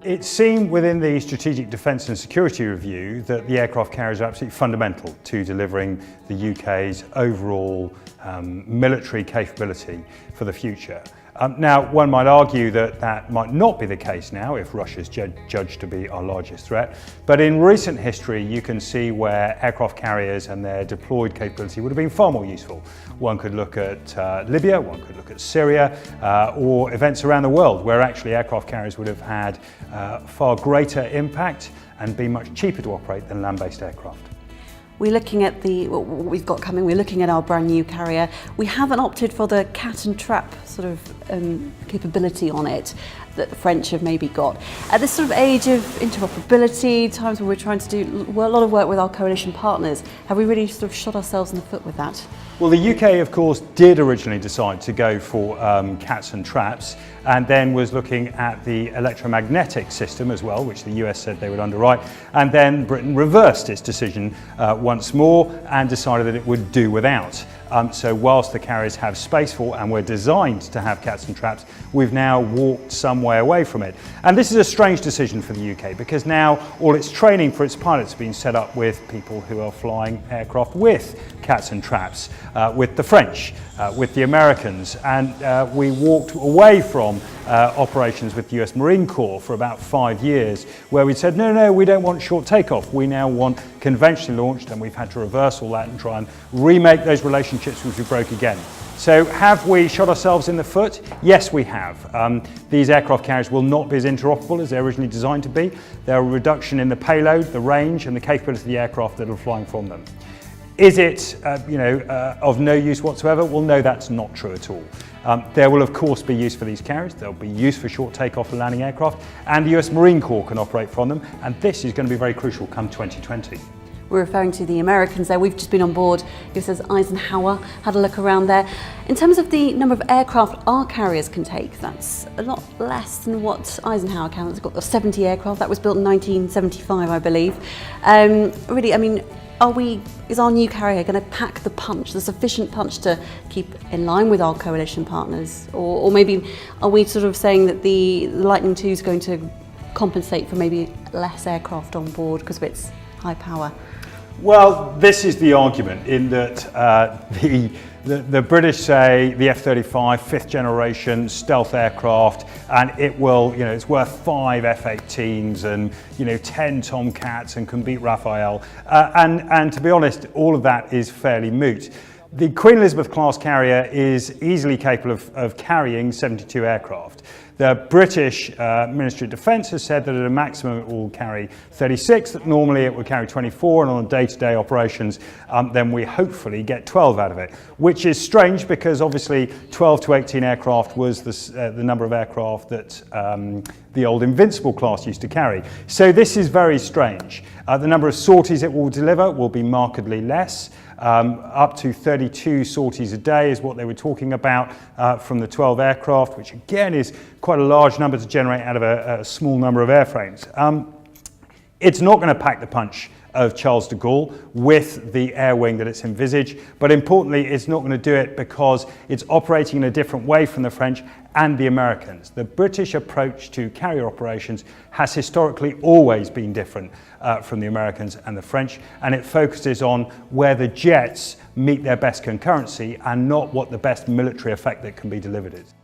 It seemed within the Strategic Defence and Security Review that the aircraft carriers are absolutely fundamental to delivering the UK's overall military capability for the future. Now, one might argue that that might not be the case now if Russia is judged to be our largest threat, but in recent history you can see where aircraft carriers and their deployed capability would have been far more useful. One could look at Libya, one could look at Syria, or events around the world where actually aircraft carriers would have had far greater impact and been much cheaper to operate than land-based aircraft. We're looking at what we've got coming, we're looking at our brand new carrier. We haven't opted for the cat and trap sort of capability on it that the French have maybe got. At this sort of age of interoperability, times when we're trying to do a lot of work with our coalition partners, have we really sort of shot ourselves in the foot with that? Well, the UK, of course, did originally decide to go for cats and traps, and then was looking at the electromagnetic system as well, which the US said they would underwrite, and then Britain reversed its decision once more and decided that it would do without. So whilst the carriers have space for and were designed to have cats and traps, we've now walked some way away from it. And this is a strange decision for the UK because now all its training for its pilots has been set up with people who are flying aircraft with cats and traps, with the French, with the Americans, and we walked away from operations with the US Marine Corps for about 5 years where we said no, we don't want short takeoff, we now want conventionally launched, and we've had to reverse all that and try and remake those relationships which we broke again. So have we shot ourselves in the foot? Yes, we have. These aircraft carriers will not be as interoperable as they're originally designed to be. There are a reduction in the payload, the range and the capability of the aircraft that are flying from them. Is it of no use whatsoever? Well, no, that's not true at all. There will of course be use for these carriers, there'll be use for short takeoff and landing aircraft, and the US Marine Corps can operate from them, and this is going to be very crucial come 2020. We're referring to the Americans there. We've just been on board, it says Eisenhower, had a look around there. In terms of the number of aircraft our carriers can take, that's a lot less than what Eisenhower can. It's got 70 aircraft, that was built in 1975, I believe. Really, I mean, is our new carrier going to pack the punch, the sufficient punch to keep in line with our coalition partners? Or maybe are we sort of saying that the Lightning II is going to compensate for maybe less aircraft on board because of its high power? Well, this is the argument in that the British say the F-35, fifth generation stealth aircraft, and it will, it's worth 5 F-18s and 10 Tomcats and can beat Rafale. And to be honest, all of that is fairly moot. The Queen Elizabeth class carrier is easily capable of carrying 72 aircraft. The British Ministry of Defence has said that at a maximum it will carry 36, that normally it would carry 24, and on day-to-day operations then we hopefully get 12 out of it, which is strange because obviously 12 to 18 aircraft was the number of aircraft that the old Invincible class used to carry. So this is very strange. The number of sorties it will deliver will be markedly less. Up to 32 sorties a day is what they were talking about from the 12 aircraft, which again is quite a large number to generate out of a small number of airframes. It's not going to pack the punch of Charles de Gaulle with the air wing that it's envisaged, but importantly it's not going to do it because it's operating in a different way from the French and the Americans. The British approach to carrier operations has historically always been different from the Americans and the French, and it focuses on where the jets meet their best concurrency and not what the best military effect that can be delivered is.